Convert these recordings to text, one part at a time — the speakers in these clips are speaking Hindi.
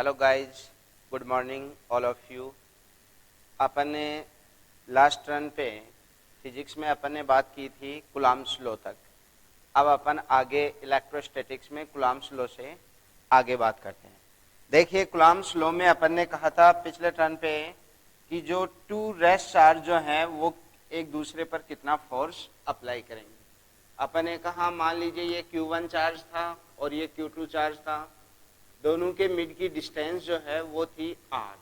Hello guys, good morning all of you. अपन ने लास्ट रन पे फिजिक्स में अपन ने बात की थी कूलम्ब्स लॉ तक। अब अपन आगे इलेक्ट्रोस्टैटिक्स में कूलम्ब्स लॉ से आगे बात करते हैं। देखिए, कूलम्ब्स लॉ में अपन ने कहा था पिछले टर्न पे कि जो टू रेस्ट चार्ज जो हैं वो एक दूसरे पर कितना फोर्स अप्लाई करेंगे। अपन ने कहा मान लीजिए ये Q1 चार्ज था और ये Q2 चार्ज था, दोनों के मिड की डिस्टेंस जो है वो थी r।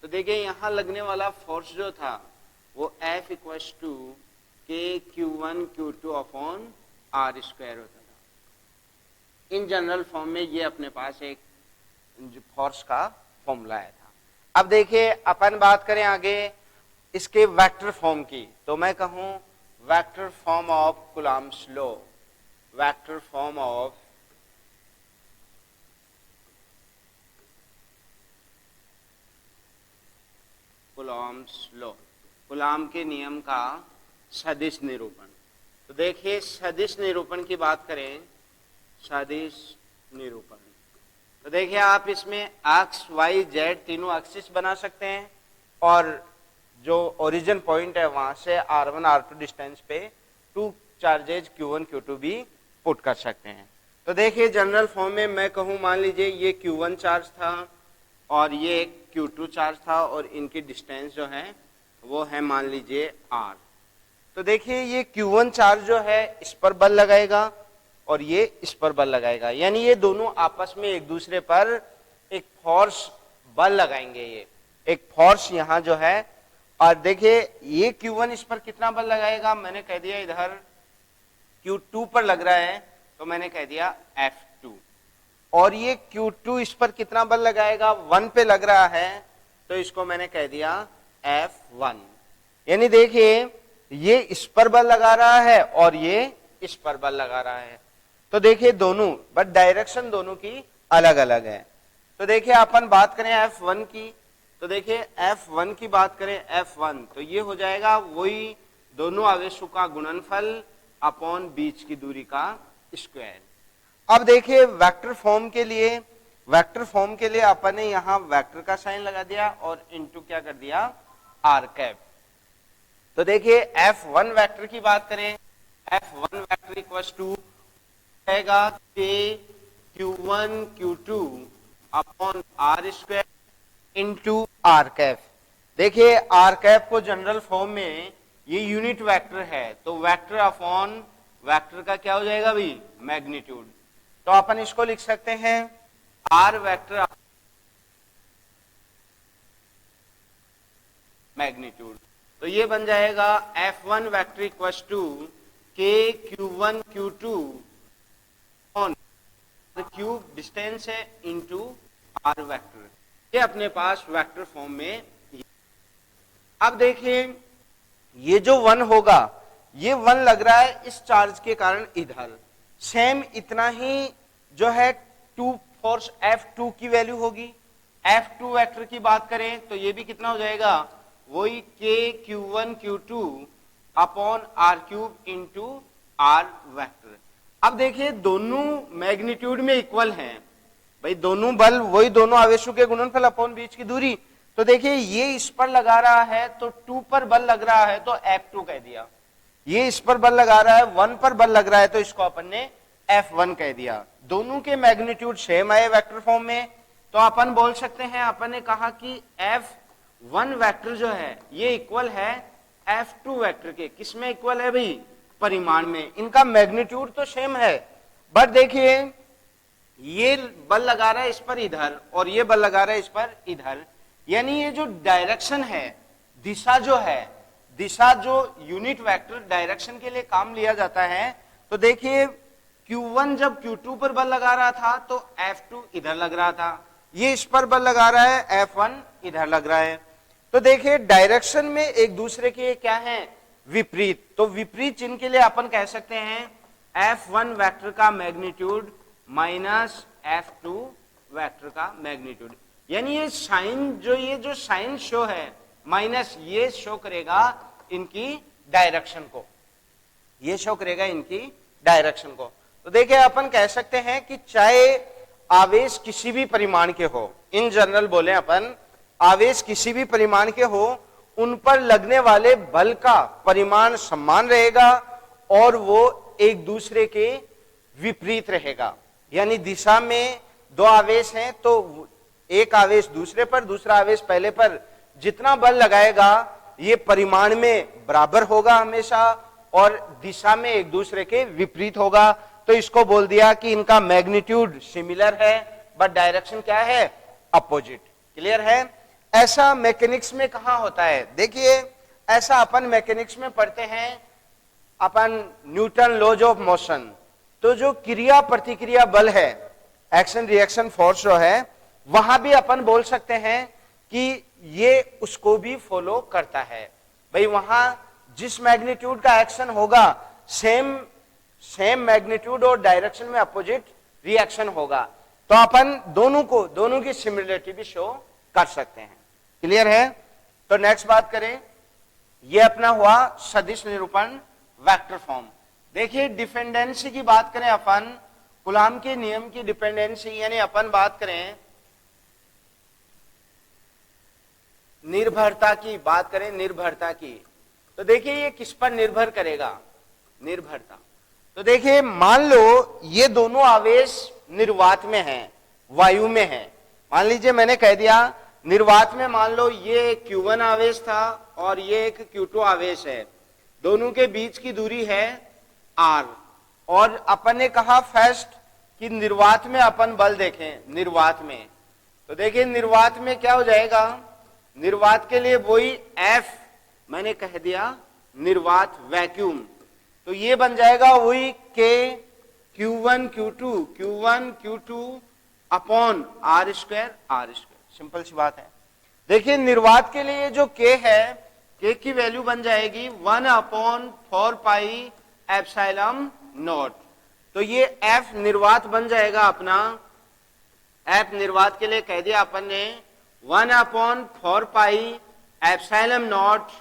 तो देखिए यहाँ लगने वाला फोर्स जो था वो F equals to KQ1 Q2 upon r square होता था। इन जनरल फॉर्म में ये अपने पास एक फोर्स का फॉर्मूला आया था। अब देखिए अपन बात करें आगे इसके वेक्टर फॉर्म की, तो मैं कहूं vector form of Coulomb's law, vector form of Coulomb's law, coulomb के नियम का सदिश निरूपण। तो देखिए सदिश निरूपण की बात करें, सदिश निरूपण, तो देखिए आप इसमें एक्स वाई जेड तीनों एक्सिस बना सकते हैं और जो ओरिजिन पॉइंट है वहां से r1 r2 डिस्टेंस पे टू चार्जेज Q1 Q2 भी पुट कर सकते हैं। तो देखिए जनरल फॉर्म में मैं कहूं मान लीजिए ये Q1 चार्ज था और ये Q2 चार्ज था और इनकी डिस्टेंस जो है वो है मान लीजिए r। तो देखिए ये Q1 चार्ज जो है इस पर बल लगाएगा और ये इस पर बल लगाएगा, यानी ये दोनों आपस में एक दूसरे पर एक फोर्स बल लगाएंगे। ये एक फोर्स यहाँ जो है, और देखिए ये Q1 इस पर कितना बल लगाएगा, मैंने कह दिया इधर Q2 पर लग रहा है तो मैंने कह दिया F2, और ये Q2 इस पर कितना बल लगाएगा, 1 पे लग रहा है तो इसको मैंने कह दिया F1। यानी देखिए ये इस पर बल लगा रहा है और ये इस पर बल लगा रहा है। तो देखिए दोनों बट डायरेक्शन दोनों की अलग अलग है। तो देखिए अपन बात करें F1 की, तो देखिए F1 की बात करें F1 तो ये हो जाएगा वही दोनों आवेशों का गुणनफल अपॉन बीच की दूरी का स्क्वायर। अब देखिए वेक्टर फॉर्म के लिए अपन ने यहां वेक्टर का साइन लगा दिया और इनटू क्या कर दिया आर कैप। तो देखिए F1 वेक्टर की बात करें, F1 वेक्टर इक्वल्स टू आएगा Q1 Q2 upon r square into r cap. देखिए आर कैप को जनरल फॉर्म में ये यूनिट वेक्टर है तो वेक्टर अपॉन वेक्टर का क्या हो जाएगा भाई, मैग्नीट्यूड। तो अपन इसको लिख सकते हैं आर वेक्टर मैग्नीट्यूड। तो ये बन जाएगा F1 vector equals to Q1 Q2 on cube distance है इंटू आर वेक्टर। ये अपने पास वेक्टर फॉर्म में। अब देखिए ये जो 1 होगा, ये 1 लग रहा है इस चार्ज के कारण इधर, सेम इतना ही जो है टू फोर्स F2 की वैल्यू होगी। F2 वेक्टर की बात करें तो ये भी कितना हो जाएगा, वही Q1 Q2 upon r cube into r vector. अब देखिए दोनों मैग्नीट्यूड में इक्वल हैं भाई, दोनों बल वही दोनों आवेशों के गुणनफल अपॉन बीच की दूरी। तो देखिए ये इस पर लगा रहा है तो 2 पर बल लग रहा है तो F2 कह दिया, ये इस पर बल लगा रहा है 1 पर बल लग रहा है तो इसको अपन ने F1 कह दिया। दोनों के मैग्नीट्यूड सेम आए वेक्टर फॉर्म में, तो अपन बोल सकते हैं, अपन ने कहा कि F1 वेक्टर जो है ये इक्वल है F2 वेक्टर के। किसमें इक्वल है भाई, परिमाण में। इनका मैग्नीट्यूड तो सेम है बट देखिए ये बल लगा रहा है इस पर इधर और ये बल लगा रहा है इस पर इधर, यानी ये जो डायरेक्शन है, दिशा जो है, दिशा जो यूनिट वेक्टर डायरेक्शन के लिए काम लिया जाता है। तो देखिए Q1 जब Q2 पर बल लगा रहा था तो F2 इधर लग रहा था, ये इस पर बल लगा रहा है F1 इधर लग रहा है। तो देखिए डायरेक्शन में एक दूसरे के क्या है, विपरीत। तो विपरीत चिन्ह के लिए अपन कह सकते हैं F1 वेक्टर का मैग्नीट्यूड माइनस F2 वेक्टर का मैग्नीट्यूड, यानी ये साइन जो साइन शो है माइनस ये शो करेगा इनकी डायरेक्शन को, ये शो करेगा इनकी डायरेक्शन को। तो देखिए अपन कह सकते हैं कि चाहे आवेश किसी भी परिमाण के हो, इन जनरल बोले अपन, आवेश किसी भी परिमाण के हो, उन पर लगने वाले बल का परिमाण समान रहेगा और वो एक दूसरे के विपरीत रहेगा। यानी दिशा में दो आवेश हैं तो एक आवेश दूसरे पर, दूसरा आवेश पहले पर जितना बल लगाएगा ये परिमाण में बराबर होगा हमेशा और दिशा में एक दूसरे के विपरीत होगा। तो इसको बोल दिया कि इनका मैग्नीट्यूड सिमिलर है बट डायरेक्शन क्या है, अपोजिट। क्लियर है? ऐसा मैकेनिक्स में कहां होता है? देखिए ऐसा अपन मैकेनिक्स में पढ़ते हैं, अपन न्यूटन लॉज ऑफ मोशन। तो जो क्रिया प्रतिक्रिया बल है, एक्शन रिएक्शन फोर्स जो है, वहां भी अपन बोल सकते हैं कि ये उसको भी फॉलो करता है। भाई वहां जिस मैग्नीट्यूड का एक्शन होगा सेम मैग्नीट्यूड और डायरेक्शन में अपोजिट रिएक्शन होगा। तो अपन दोनों की सिमिलरिटी भी शो कर सकते हैं। क्लियर है? तो नेक्स्ट बात करें, ये अपना हुआ सदिश निरूपण वेक्टर फॉर्म। देखिए डिपेंडेंसी की बात करें अपन, कूलॉम के नियम की डिपेंडेंसी, यानी अपन बात करें निर्भरता की, बात करें निर्भरता की, तो देखिए ये किस पर निर्भर करेगा, निर्भरता। तो देखिए मान लो ये दोनों आवेश निर्वात में हैं, वायु में हैं। मान लीजिए मैंने कह दिया निर्वात में, मान लो ये Q1 आवेश था और ये एक Q2 आवेश है, दोनों के बीच की दूरी है R। और अपन ने कहा फर्स्ट कि निर्वात में अपन बल देखें, निर्वात में, तो देखिए निर्वात में क्या हो जाएगा, निर्वात के लिए वही F मैंने कह दिया निर्वात वैक्यूम, तो ये बन जाएगा वही K Q1 Q2 upon R square. Simple सी बात है। देखिए निर्वात के लिए जो K है, K की वैल्यू बन जाएगी 1/4 पाई एप्सिलॉन नॉट। तो ये F निर्वात बन जाएगा अपना, F निर्वात के लिए कह दिया अपन ने 1/4 pi epsilon not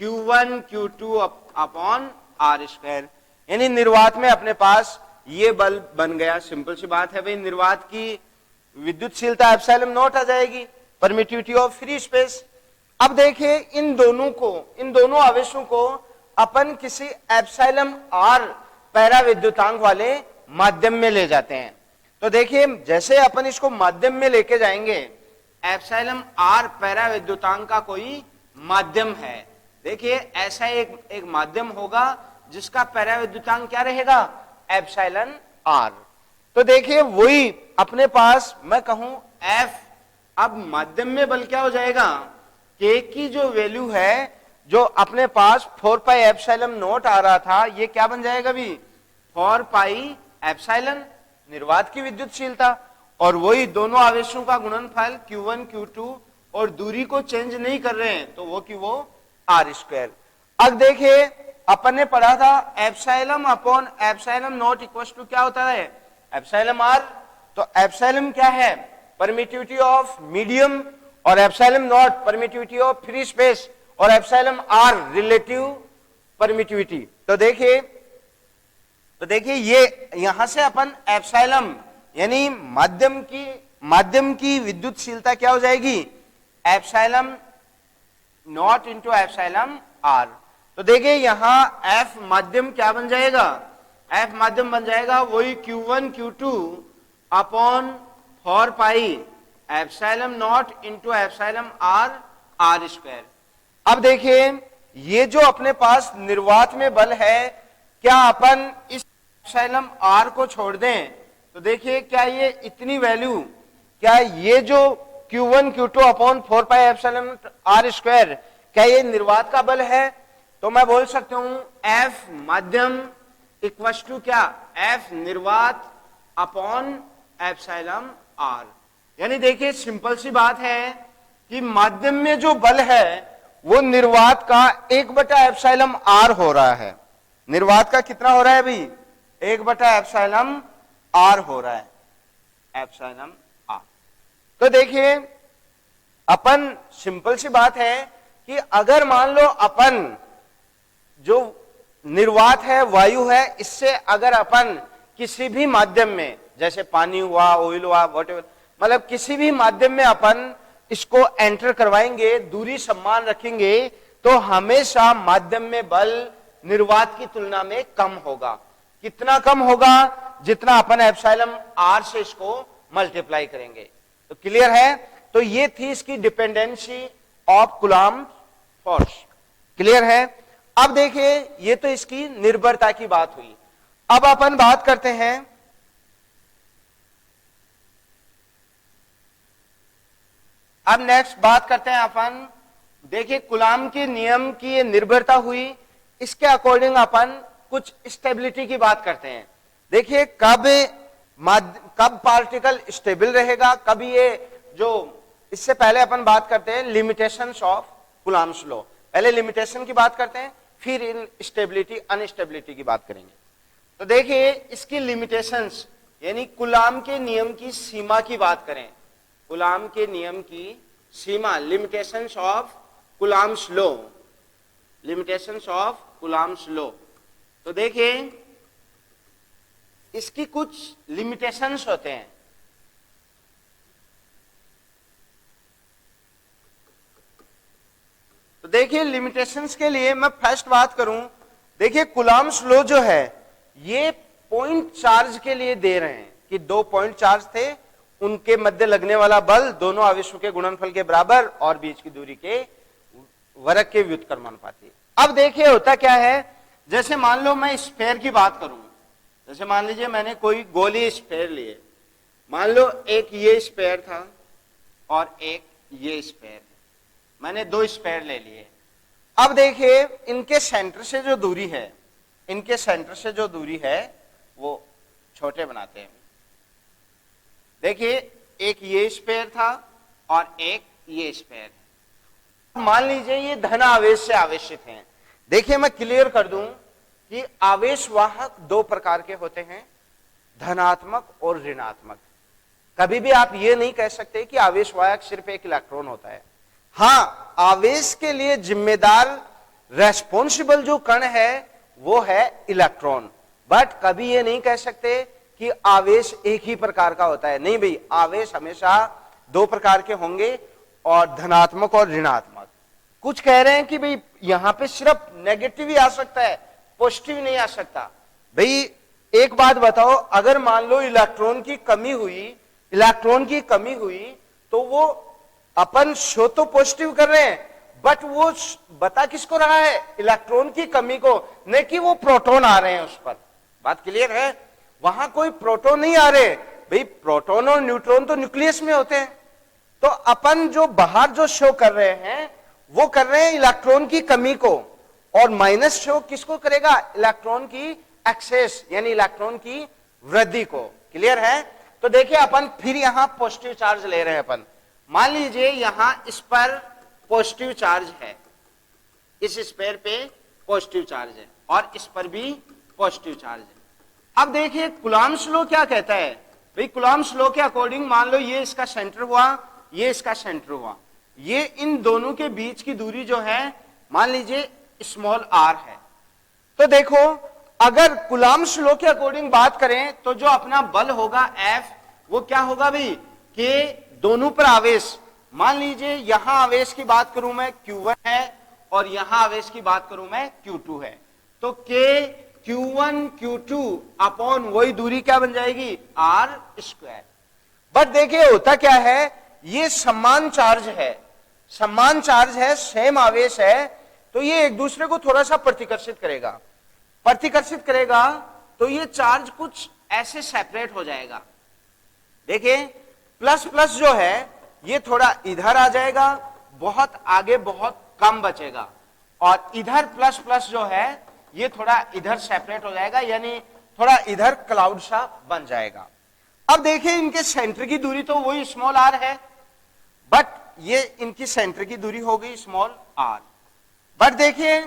Q1 Q2 upon R square. यानी निर्वात में अपने पास ये बल बन गया। सिंपल सी बात है भाई, निर्वात की विद्युतशीलता एप्सिलॉन नॉट आ जाएगी, परमिटिविटी ऑफ फ्री स्पेस। अब देखिए इन दोनों आवेशों को अपन किसी एप्सिलॉन R पैरा विद्युतांक वाले माध्यम में ले जाते हैं। तो देखिए जैसे अपन इसको माध्यम में लेके जाएंगे, एप्सिलॉन R पैरा विद्युतांक का कोई माध्यम है, देखिए ऐसा एक माध्यम होगा जिसका पैरा विद्युतांक क्या रहेगा, एप्सिलॉन R। तो देखिए वही अपने पास मैं कहूं F, अब माध्यम में बल क्या हो जाएगा, K की जो वैल्यू है, जो अपने पास 4 पाई एप्सिलॉन नॉट आ रहा था, ये क्या बन जाएगा भी 4 पाई एप्सिलॉन निर्वात की विद्युतशीलता, और वही दोनों आवेशों का गुणनफल Q1 Q2, और दूरी को चेंज नहीं कर रहे हैं तो वो की वो R स्क्वायर। अब देखिए अपन ने पढ़ा था epsilon upon epsilon not equal to क्या होता है, एप्सिलॉन R। तो एप्सिलॉन क्या है, परमिटिविटी ऑफ मीडियम, और epsilon not permittivity of free space, और एप्सिलॉन R रिलेटिव परमिटिविटी। तो देखिए ये यहां से अपन एप्सिलॉन यानी माध्यम की विद्युतशीलता क्या हो जाएगी, epsilon not into epsilon R। तो देखिए यहां F माध्यम क्या बन जाएगा, F माध्यम बन जाएगा वही Q1 Q2 upon 4 pi epsilon not into epsilon R square. अब देखिए ये जो अपने पास निर्वात में बल है, क्या अपन इस एप्सिलॉन R को छोड़ दें, तो देखिए क्या ये इतनी वैल्यू, क्या ये जो Q1 Q2 upon 4 pi epsilon R square, क्या ये निर्वात का बल है? तो मैं बोल सकता हूं F माध्यम इक्वल टू क्या, F निर्वात अपॉन एप्सिलॉन R। यानी देखिए सिंपल सी बात है कि माध्यम में जो बल है वो निर्वात का 1/एप्सिलॉन R हो रहा है। निर्वात का कितना हो रहा है अभी, 1/एप्सिलॉन R हो रहा है, एप्सिलॉन R। तो देखिए अपन सिंपल सी बात है कि अगर मान लो अपन जो निर्वात है, वायु है, इससे अगर अपन किसी भी माध्यम में जैसे पानी हुआ, ऑयल हुआ, व्हाटएवर, मतलब किसी भी माध्यम में अपन इसको एंटर करवाएंगे, दूरी समान रखेंगे, तो हमेशा माध्यम में बल निर्वात की तुलना में कम होगा। कितना कम होगा? जितना अपन एप्सिलॉन आर से इसको मल्टीप्लाई करेंगे। तो क्लियर है? तो ये थी इसकी dependency of coulomb force. Clear है? अब देखिए, ये तो इसकी निर्भरता की बात हुई। अब अपन बात करते हैं अब नेक्स्ट बात करते हैं अपन, देखिए कूलम्ब के नियम की ये निर्भरता हुई, इसके अकॉर्डिंग अपन कुछ स्टेबिलिटी की बात करते हैं। देखिए कब पार्टिकल स्टेबल रहेगा, कब ये जो, इससे पहले अपन बात करते हैं लिमिटेशंस ऑफ कूलम्ब्स लॉ। पहले लिमिटेशन की बात करते हैं, फिर इन स्टेबिलिटी अनस्टेबिलिटी की बात करेंगे। तो देखिए इसकी लिमिटेशंस, यानी कूलम्ब के नियम की सीमा की बात करें, कूलम्ब के नियम की सीमा, limitations of Coulomb's law, limitations of Coulomb's law. तो देखिए इसकी कुछ लिमिटेशंस होते हैं। तो देखिए लिमिटेशंस के लिए मैं फर्स्ट बात करूं, देखिए कूलम्ब्स लॉ जो है ये पॉइंट चार्ज के लिए दे रहे हैं कि 2 पॉइंट चार्ज थे, उनके मध्य लगने वाला बल दोनों आवेशों के गुणनफल के बराबर और बीच की दूरी के वर्ग के व्युत्क्रमानुपाती। अब देखिए होता क्या है, जैसे मान लो मैं स्फेयर की बात करूं, जैसे मान लीजिए मैंने कोई गोली स्फेयर लिए, मान लो एक ये स्फेयर था और एक ये स्फेयर, मैंने 2 स्फेयर ले लिए। अब देखिए इनके सेंटर से जो दूरी है, इनके सेंटर से जो दूरी है वो छोटे बनाते हैं। देखिए एक ये स्फेयर था और एक ये स्फेयर है। मान लीजिए ये धन आवेश से आवेशित हैं। देखिए मैं क्लियर कर दूं कि आवेश वाहक 2 प्रकार के होते हैं, धनात्मक और ऋणात्मक। कभी भी आप ये नहीं कह सकते कि आवेश वाहक सिर्फ एक इलेक्ट्रॉन होता है। हाँ, आवेश के लिए जिम्मेदार रेस्पॉन्सिबल जो कण है वो है इलेक्ट्रॉन, बट कभी ये नहीं कह सकते कि आवेश एक ही प्रकार का होता है। नहीं भाई, आवेश हमेशा 2 प्रकार के होंगे, और धनात्मक और ऋणात्मक। कुछ कह रहे हैं कि भाई यहां पे सिर्फ नेगेटिव ही आ सकता है, पॉजिटिव नहीं आ सकता। भाई एक बात बताओ, अगर मान लो इलेक्ट्रॉन की कमी हुई, इलेक्ट्रॉन की कमी हुई, तो वो अपन शो तो पॉजिटिव कर रहे हैं, बट वो बता किसको रहा है? इलेक्ट्रॉन की कमी को, नहीं कि वो प्रोटॉन आ रहे हैं उस पर। बात क्लियर है? वहां कोई प्रोटॉन नहीं आ रहे। भाई प्रोटॉन और न्यूट्रॉन तो न्यूक्लियस में होते हैं। तो अपन जो बाहर जो शो कर रहे हैं वो कर रहे हैं इलेक्ट्रॉन की कमी को, और माइनस शो किसको करेगा? इलेक्ट्रॉन की एक्सेस, यानी इलेक्ट्रॉन की वृद्धि को। क्लियर है? तो देखिए अपन फिर यहां पॉजिटिव चार्ज ले रहे हैं। अपन मान लीजिए यहां इस पर पॉजिटिव चार्ज है, इस स्फीयर पे पॉजिटिव चार्ज है और इस पर भी पॉजिटिव चार्ज है। अब देखिए कूलम्ब्स लॉ क्या कहता है? भाई कूलम्ब्स लॉ के अकॉर्डिंग मान लो ये इसका सेंटर हुआ, ये इसका सेंटर हुआ, ये इन दोनों के बीच की दूरी जो है मान लीजिए स्मॉल r है। तो देखो अगर कूलम्ब्स लॉ के अकॉर्डिंग बात करें तो जो अपना बल होगा F, वो क्या होगा भाई कि दोनों पर आवेश, मान लीजिए यहां आवेश की बात करूं मैं Q1 है और यहां आवेश की बात करूं मैं Q2 है, तो K Q1 Q2 अपॉन वही दूरी क्या बन जाएगी? R²। बट देखिए होता क्या है, ये समान चार्ज है, समान चार्ज है, सेम आवेश है, तो ये एक दूसरे को थोड़ा सा प्रतिकर्षित करेगा। प्रतिकर्षित करेगा तो ये चार्ज कुछ ऐसे सेपरेट हो जाएगा। देखिए प्लस प्लस जो है ये थोड़ा इधर आ जाएगा, बहुत आगे बहुत कम बचेगा, और इधर प्लस प्लस जो है ये थोड़ा इधर सेपरेट हो जाएगा, यानी थोड़ा इधर क्लाउड सा बन जाएगा। अब देखिए इनके सेंटर की दूरी तो वही स्मॉल r है, बट ये इनकी सेंटर की दूरी हो गई स्मॉल r। बट देखिए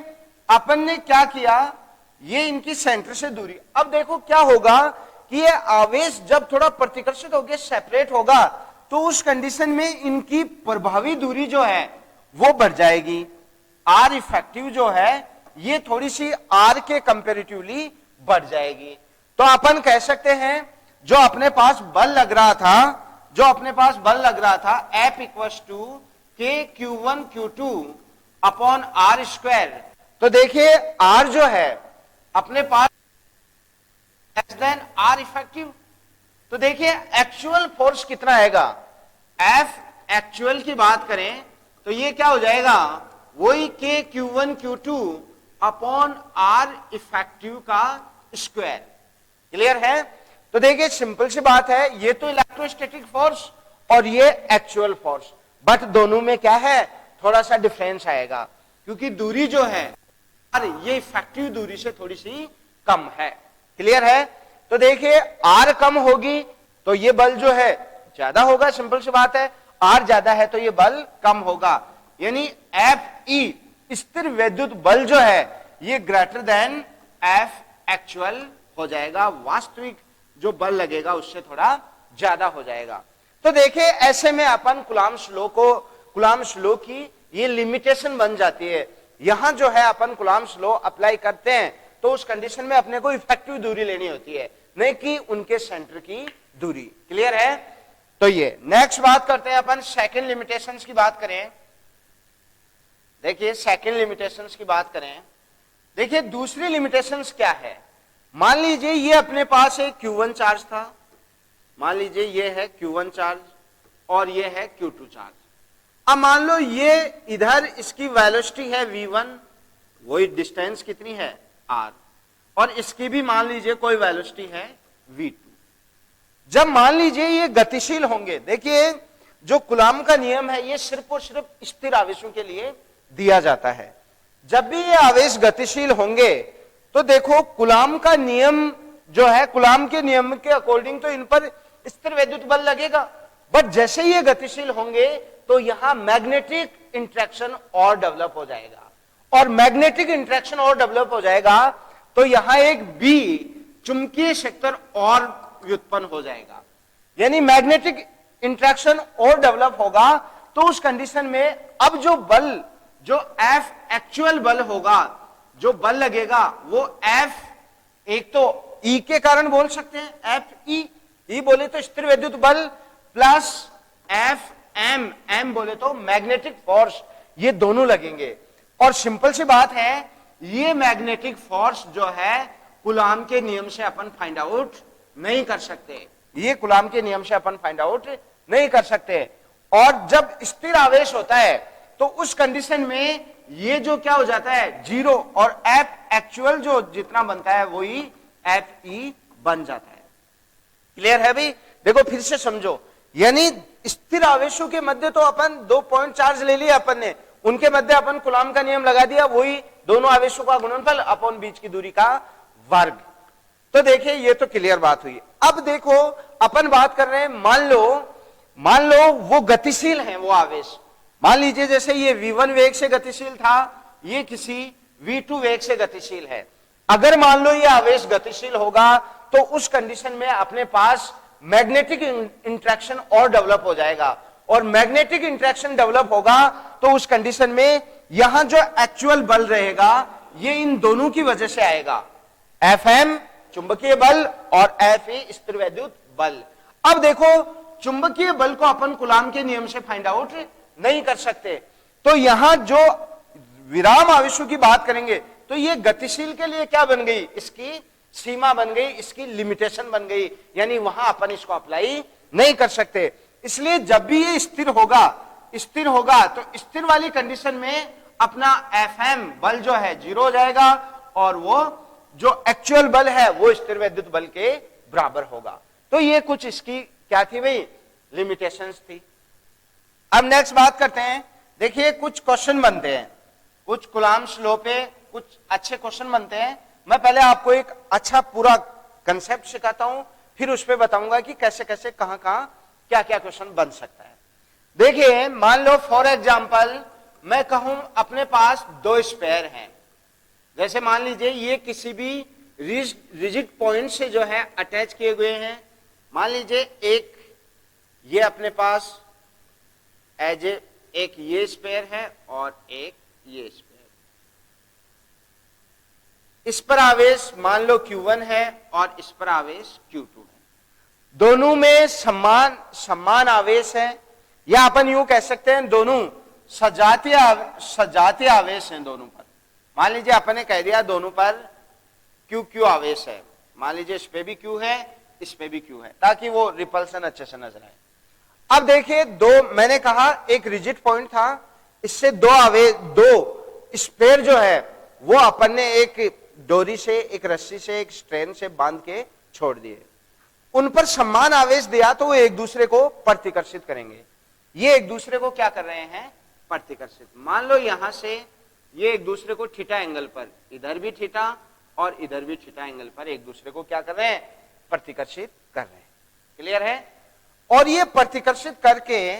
अपन ने क्या किया, ये इनकी सेंटर से दूरी, अब देखो क्या होगा कि ये आवेश जब थोड़ा प्रतिकर्षित होकर सेपरेट होगा तो उस कंडीशन में इनकी प्रभावी दूरी जो है वो बढ़ जाएगी। r इफेक्टिव जो है ये थोड़ी सी r के कंपैरेटिवली बढ़ जाएगी। तो अपन कह सकते हैं जो अपने पास बल लग रहा था, F equals to K Q1 Q2 upon R square. तो देखिए R जो है अपने पास लेस देन R इफेक्टिव। तो देखिए एक्चुअल फोर्स कितना आएगा, F एक्चुअल की बात करें तो ये क्या हो जाएगा, वही के Q1 Q2 upon R effective का स्क्वायर। क्लियर है? तो देखिए सिंपल सी बात है, ये तो इलेक्ट्रोस्टैटिक फोर्स और ये एक्चुअल फोर्स, बट दोनों में क्या है, थोड़ा सा डिफरेंस आएगा, क्योंकि दूरी जो है ये इफेक्टिव दूरी से थोड़ी सी कम है। क्लियर है? तो देखिए R कम होगी तो ये बल जो है ज्यादा होगा, सिंपल सी बात है, R ज्यादा है तो ये बल कम होगा, यानी Fe स्थिर वैद्युत बल जो है ये ग्रेटर देन F एक्चुअल हो जाएगा, वास्तविक जो बल लगेगा उससे थोड़ा ज्यादा हो जाएगा। तो देखिए ऐसे में अपन कुलाम्ब्स लॉ की ये लिमिटेशन बन जाती है। यहां जो है अपन कुलाम्ब्स लॉ अप्लाई करते हैं तो उस कंडीशन में अपने को इफेक्टिव दूरी लेनी होती है, नहीं कि उनके सेंटर की दूरी। क्लियर है? तो ये नेक्स्ट बात करते हैं अपन सेकंड लिमिटेशंस की बात करें। देखिए सेकंड लिमिटेशंस की बात करें, देखिए दूसरी लिमिटेशंस क्या है। मान लीजिए ये अपने पास एक Q1 चार्ज था, मान लीजिए ये है Q1 चार्ज और ये है Q2 चार्ज। अब मान लो ये इधर इसकी वेलोसिटी है V1, वही डिस्टेंस कितनी है R, और इसकी भी मान लीजिए कोई वेलोसिटी है V2। जब मान लीजिए ये गतिशील होंगे, देखिए जो कूलॉम का नियम है ये सिर्फ और सिर्फ स्थिर आवेशों के लिए दिया जाता है। जब भी ये आवेश गतिशील होंगे तो देखो कूलॉम का नियम जो है, कूलॉम के नियम के अकॉर्डिंग तो इन पर स्थिर वैद्युत बल लगेगा, बट जैसे ये गतिशील होंगे तो यहां मैग्नेटिक इंट्रैक्शन और डेवलप हो जाएगा, और मैग्नेटिक इंट्रैक्शन और डेवलप हो जाएगा तो यहां एक बी चुंबकीय क्षेत्र और व्युत्पन्न हो जाएगा, यानी मैग्नेटिक इंट्रैक्शन और डेवलप होगा। तो उस कंडीशन में अब जो बल, जो F एक्चुअल बल होगा, जो बल लगेगा वो F एक तो E के कारण बोल सकते हैं, Fe बोले तो स्थिर वैद्युत बल, प्लस Fm, M बोले तो मैग्नेटिक फोर्स, ये दोनों लगेंगे। और सिंपल सी बात है, ये मैग्नेटिक फोर्स जो है कूलॉम के नियम से अपन फाइंड आउट नहीं कर सकते, ये कूलॉम के नियम से अपन फाइंड आउट नहीं कर सकते। और जब स्थिर आवेश होता है तो उस कंडीशन में ये जो क्या हो जाता है, जीरो, और F एक्चुअल जो जितना बनता है वही Fe बन जाता है। क्लियर है भाई? देखो फिर से समझो, यानी स्थिर आवेशों के मध्य तो अपन 2 पॉइंट चार्ज ले लिया अपन ने, उनके मध्य अपन कूलॉम का नियम लगा दिया, वही दोनों आवेशों का गुणनफल अपॉन बीच की दूरी का वर्ग। तो देखिए ये तो क्लियर बात हुई। अब देखो अपन बात कर रहे हैं, मान लो वो गतिशील है वो आवेश, मान लीजिए जैसे ये V1 वेग से गतिशील था, ये किसी V2 वेग से गतिशील है। अगर मान लो ये आवेश गतिशील होगा तो उस कंडीशन में अपने पास मैग्नेटिक इंट्रैक्शन और डेवलप हो जाएगा, और मैग्नेटिक इंट्रैक्शन डेवलप होगा तो उस कंडीशन में यहां जो एक्चुअल बल रहेगा ये इन दोनों की वजह से आएगा, Fm चुंबकीय बल और Fe स्थिर वैद्युत बल। अब देखो चुंबकीय बल को अपन कूलॉम के नियम से फाइंड आउट नहीं कर सकते, तो यहां जो विराम आवेशों की बात करेंगे तो ये गतिशील के लिए क्या बन गई, इसकी सीमा बन गई, इसकी लिमिटेशन बन गई, यानी वहां अपन इसको अप्लाई नहीं कर सकते। इसलिए जब भी ये स्थिर होगा तो स्थिर वाली कंडीशन में अपना Fm बल जो है जीरो हो जाएगा, और वो जो एक्चुअल बल है वो स्थिर वैद्युत बल के बराबर होगा। तो ये कुछ इसकी क्या थी भाई, लिमिटेशंस थी। अब नेक्स्ट बात करते हैं, देखिए कुछ क्वेश्चन बनते हैं, कुछ कूलॉम्स लॉ पे कुछ अच्छे क्वेश्चन बनते हैं। मैं पहले आपको एक अच्छा पूरा कंसेप्ट सिखाता हूं, फिर उस पे बताऊंगा कि कैसे कैसे कहां क्या क्या क्वेश्चन बन सकता है। देखिए मान लो फॉर एग्जांपल मैं कहूं अपने पास 2 स्पेयर हैं, जैसे मान लीजिए ये किसी भी रिजिड पॉइंट से जो है अटैच किए हुए हैं। मान लीजिए एक ये अपने पास एज एक ये स्पेयर है और एक ये स्पेयर, इस पर आवेश मान लो Q1 है और इस पर आवेश Q2 है। दोनों में समान आवेश है, या अपन यूं कह सकते हैं दोनों सजातीय आवेश हैं दोनों पर। मान लीजिए अपन ने कह दिया दोनों पर क्यू क्यू आवेश है, मान लीजिए इस पे भी क्यू है, इस पे भी क्यू है, ताकि वो रिपल्सन अच्छे से नजर आए। अब देखिए दो, मैंने कहा एक रिजिड पॉइंट था, इससे दो स्पेयर जो है वो अपन ने एक डोरी से, एक रस्सी से, एक स्ट्रैंड से बांध के छोड़ दिए। उन पर समान आवेश दिया तो वो एक दूसरे को प्रतिकर्षित करेंगे। ये एक दूसरे को क्या कर रहे हैं? प्रतिकर्षित। मान लो यहां से ये एक दूसरे को थीटा एंगल पर, इधर भी थीटा और इधर भी थीटा एंगल पर एक दूसरे को क्या कर रहे हैं? प्रतिकर्षित कर रहे हैं। क्लियर है? और ये प्रतिकर्षित करके,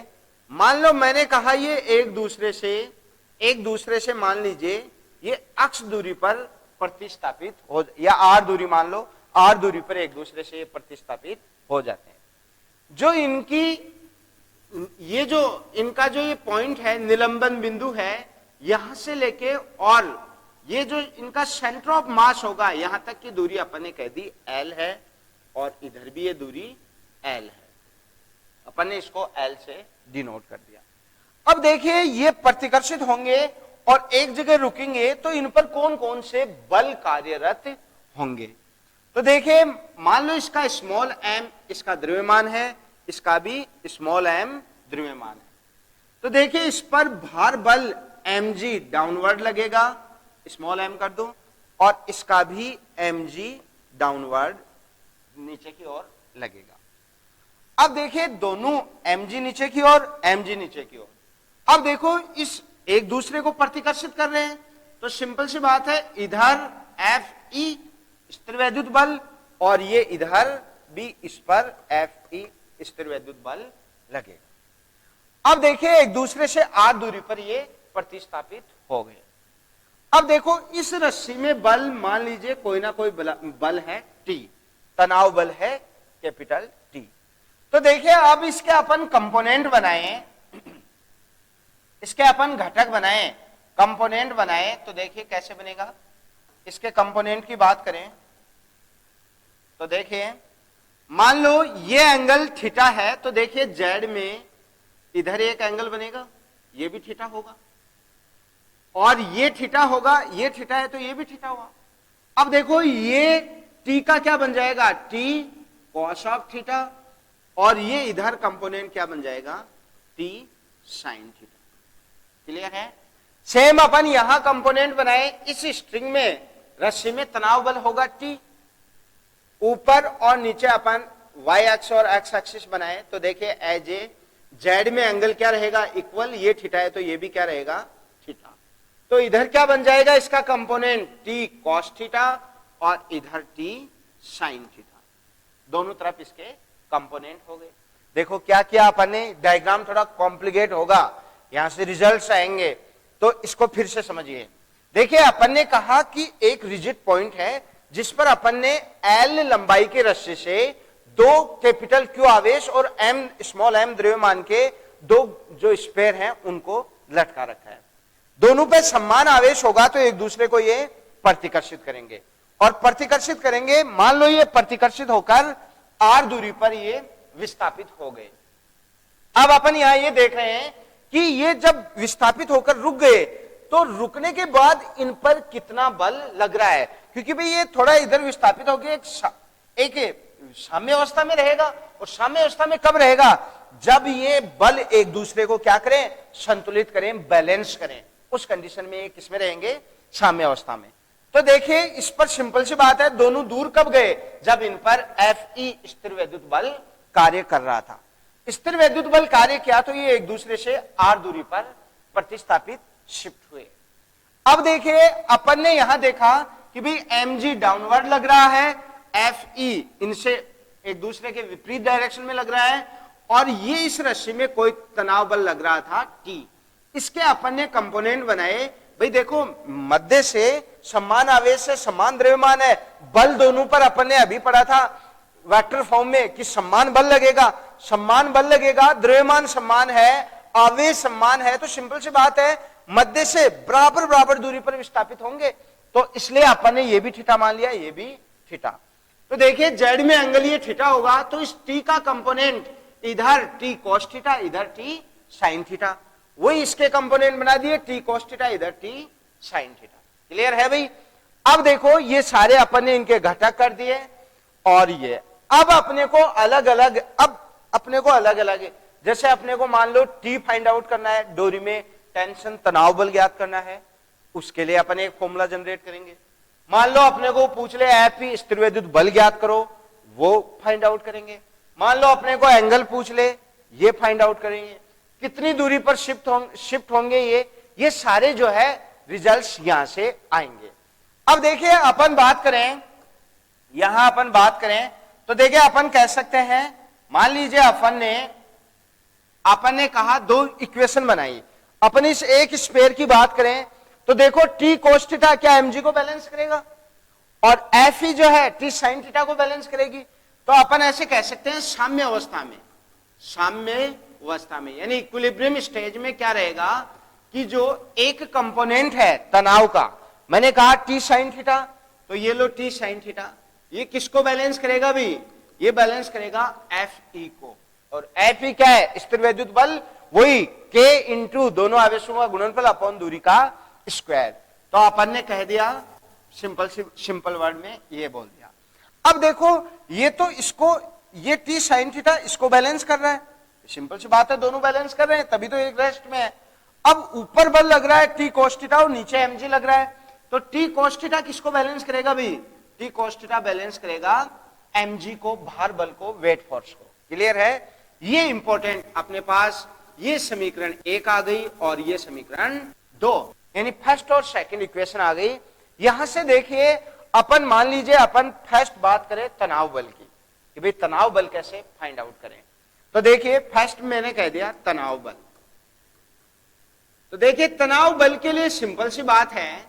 मान लो मैंने कहा ये एक दूसरे से मान लीजिए ये अक्ष दूरी पर प्रतिस्थापित हो, या आर दूरी मान लो, आर दूरी पर एक दूसरे से प्रतिस्थापित हो जाते हैं। जो इनका जो ये पॉइंट है, निलंबन बिंदु है, यहां से लेके और ये जो इनका सेंटर ऑफ मास होगा यहां तक की दूरी अपन ने कह दी L है, और इधर भी ये दूरी L है, अपन ने इसको L से डिनोट कर दिया। अब देखिए ये प्रतिकर्षित होंगे और एक जगह रुकेंगे तो इन पर कौन कौन से बल कार्यरत होंगे। तो देखिए मान लो इसका स्मॉल m इसका द्रव्यमान है, इसका भी स्मॉल m द्रव्यमान है। तो देखिए इस पर भार बल mg डाउनवर्ड लगेगा, स्मॉल m कर दो, और इसका भी mg डाउनवर्ड नीचे की ओर लगेगा। अब देखिए दोनों mg नीचे की ओर, mg नीचे की ओर। अब देखो इस एक दूसरे को प्रतिकर्षित कर रहे हैं, तो सिंपल सी बात है, इधर Fe स्थिरवैद्युत बल और ये इधर भी इस पर Fe स्थिरवैद्युत बल लगेगा। अब देखिए एक दूसरे से r दूरी पर ये प्रतिस्थापित हो गए। अब देखो इस रस्सी में बल, मान लीजिए कोई ना कोई बल है T, तनाव बल है कैपिटल T। तो देखिए अब इसके अपन कंपोनेंट बनाए, इसके अपन घटक बनाए, कंपोनेंट बनाए, तो देखिए कैसे बनेगा। इसके कंपोनेंट की बात करें तो देखिए मान लो ये एंगल थीटा है, तो देखिए जेड में इधर एक एंगल बनेगा, ये भी थीटा होगा, और ये थीटा होगा, ये थीटा है तो ये भी थीटा होगा। अब देखो ये टी का क्या बन जाएगा? टी कॉस ऑफ थीटा, और ये इधर कंपोनेंट क्या बन जाएगा? T sine theta. क्लियर है? सेम अपन यहां कंपोनेंट बनाए, इस स्ट्रिंग में रस्सी में तनाव बल होगा टी, ऊपर और नीचे अपन y एक्स और x एक्सिस बनाए, तो देखिए एज ए जेड में एंगल क्या रहेगा? इक्वल, ये थीटा है तो ये भी क्या रहेगा? थीटा। तो इधर क्या बन जाएगा इसका कंपोनेंट? टी कॉस थीटा, और इधर टी साइन थीटा। दोनों तरफ इसके कंपोनेंट हो गए। देखो क्या किया अपन ने, डायग्राम थोड़ा कॉम्प्लिकेट होगा, यहां से रिजल्ट्स आएंगे, तो इसको फिर से समझिए। देखिए अपन ने कहा कि एक रिजिड पॉइंट है जिस पर अपन ने L लंबाई के रस्से से दो कैपिटल Q आवेश और M स्मॉल m द्रव्यमान के दो जो स्पेयर हैं उनको लटका रखा है। दोनों पे समान आवेश होगा तो एक दूसरे को ये प्रतिकर्षित करेंगे, और प्रतिकर्षित करेंगे, मान लो ये प्रतिकर्षित होकर R दूरी पर ये विस्थापित हो गए। अब अपन यहां ये देख रहे हैं कि ये जब विस्थापित होकर रुक गए तो रुकने के बाद इन पर कितना बल लग रहा है, क्योंकि भाई ये थोड़ा इधर विस्थापित होकर एक साम्य अवस्था में रहेगा, और साम्य अवस्था में कब रहेगा? जब ये बल एक दूसरे को क्या करें? संतुलित करें, बैलेंस करें, उस कंडीशन में ये किसमें रहेंगे? साम्य अवस्था में। तो देखिए इस पर सिंपल सी बात है, दोनों दूर कब गए? जब इन पर Fe स्थिर वैद्युत बल कार्य कर रहा था। स्थिर वैद्युत बल कार्य किया तो ये एक दूसरे से r दूरी पर प्रतिस्थापित शिफ्ट हुए। अब देखिए अपन ने यहां देखा कि भाई mg डाउनवर्ड लग रहा है, Fe इनसे एक दूसरे के विपरीत डायरेक्शन में लग रहा है, और ये इस रस्सी में कोई तनाव बल लग रहा था T। इसके अपन ने कंपोनेंट बनाए। भाई देखो मध्य से समान आवेश से समान द्रव्यमान है, बल दोनों पर अपन ने अभी पढ़ा था वेक्टर फॉर्म में कि समान बल लगेगा, समान बल लगेगा, द्रव्यमान समान है, आवेश समान है, तो सिंपल सी बात है मध्य से बराबर बराबर दूरी पर विस्थापित होंगे। तो इसलिए अपन ने ये भी थीटा मान लिया, ये भी थीटा। तो देखिए जेड में एंगल ये थीटा होगा, तो इस टी का कंपोनेंट इधर टी कॉस थीटा, इधर टी साइन थीटा, वही इसके कंपोनेंट बना दिए, टी कॉस थीटा, इधर टी साइन थीटा। क्लियर है भाई? अब देखो ये सारे अपन ने इनके घटक कर दिए, और ये अब अपने को अलग अलग, जैसे अपने को मान लो टी फाइंड आउट करना है, डोरी में टेंशन तनाव बल ज्ञात करना है, उसके लिए अपन एक फॉर्मूला जनरेट करेंगे। मान लो अपने को पूछ ले एफई स्थिर विद्युत बल ज्ञात करो, वो फाइंड आउट करेंगे। मान लो अपने को एंगल पूछ ले, ये फाइंड आउट करेंगे। कितनी दूरी पर शिफ्ट होंगे, ये सारे जो है रिजल्ट्स यहां से आएंगे। अब देखिए अपन बात करें, यहां अपन बात करें तो देखिए अपन कह सकते हैं, मान लीजिए अपन ने कहा दो इक्वेशन बनाई, अपन इस एक स्फीयर की बात करें तो देखो टी कोस थीटा क्या एमजी को बैलेंस करेगा, और एफ ई जो है टी साइन थीटा को बैलेंस करेगी। तो अपन ऐसे कह सकते हैं साम्य अवस्था में यानी इक्विलिब्रियम स्टेज में क्या रहेगा कि जो एक कंपोनेंट है तनाव का, मैंने कहा टी साइन थीटा, तो ये लो टी साइन थीटा, ये किसको बैलेंस करेगा भी? ये बैलेंस करेगा एफ ई को, और एफ ई क्या है? स्थिर विद्युत बल, वही के इंटू दोनों आवेशों का गुणनफल अपॉन दूरी का स्क्वायर। तो अपन ने कह दिया सिंपल वर्ड में ये बोल दिया। अब देखो ये तो इसको, ये टी साइन थीटा इसको बैलेंस कर रहा है, सिंपल सी बात है, दोनों बैलेंस कर रहे हैं, तभी तो एक रेस्ट में है। अब ऊपर बल लग रहा है टी कोस थीटा और नीचे एमजी लग रहा है, तो टी कोस थीटा किसको बैलेंस करेगा भी? टी कोस थीटा बैलेंस करेगा एमजी को, भार बल को, वेट फोर्स को। क्लियर है? ये इंपॉर्टेंट, अपने पास ये समीकरण 1 आ गई और ये समीकरण 2, यानी फर्स्ट और सेकंड इक्वेशन आ गई। यहां से देखिए अपन मान लीजिए अपन फर्स्ट बात करें तनाव बल की, कि भाई तनाव बल कैसे फाइंड आउट करें। तो देखिए फर्स्ट मैंने कह दिया तनाव बल। तो देखिए तनाव बल के लिए सिंपल सी बात है,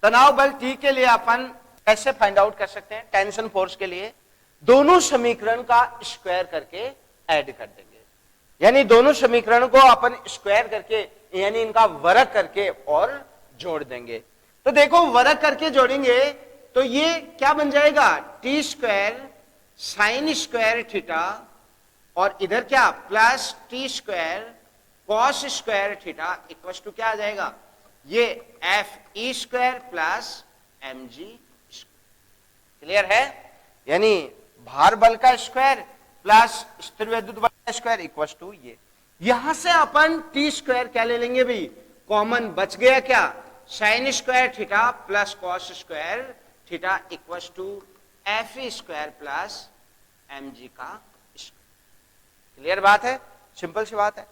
तनाव बल टी के लिए अपन कैसे फाइंड आउट कर सकते हैं? टेंशन फोर्स के लिए दोनों समीकरण का स्क्वायर करके ऐड कर देंगे, यानी दोनों समीकरण को अपन स्क्वायर करके यानी इनका वर्ग करके और जोड़ देंगे। तो देखो वर्ग करके जोड़ेंगे तो ये क्या बन जाएगा? T square sine square theta, और इधर क्या plus T square cos square theta equal to क्या आ जाएगा? ये F E square plus M G. Clear है? यानी भार बल का स्क्वायर प्लस स्थिर विद्युत बल का स्क्वायर इक्वल टू ये। यहां से अपन टी स्क्वायर क्या ले लेंगे भाई? कॉमन बच गया क्या? Sine square theta plus cos square theta equal to F E square plus M G का स्क्वायर। क्लियर बात है? सिंपल सी बात है।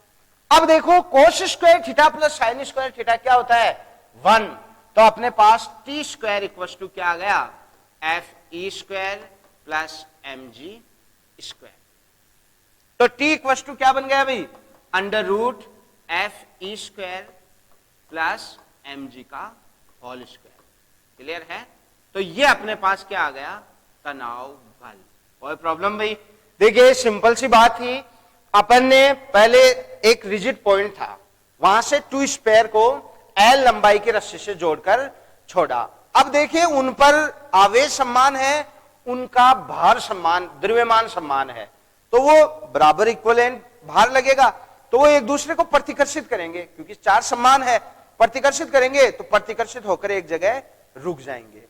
अब देखो cos square theta plus sine square theta क्या होता है? 1। तो अपने पास टी स्क्वायर इक्वल टू क्या आ गया? F E square plus M G square. तो टी इक्वल टू क्या बन गया भाई? Under root F E square plus M G का होल स्क्वायर। क्लियर है? तो ये अपने पास क्या आ गया? तनाव बल। कोई प्रॉब्लम भाई? देखिए सिंपल सी बात थी, अपन ने पहले एक रिजिड पॉइंट था, वहां से टू स्पेयर को एल लंबाई की रस्सी से जोड़कर छोड़ा। अब देखिए उन पर आवेश समान है, उनका भार समान, द्रव्यमान समान है, तो वो बराबर इक्विवेलेंट भार लगेगा, तो वो एक दूसरे को प्रतिकर्षित करेंगे, क्योंकि चार्ज समान है, प्रतिकर्षित करेंगे तो प्रतिकर्षित होकर एक जगह रुक जाएंगे,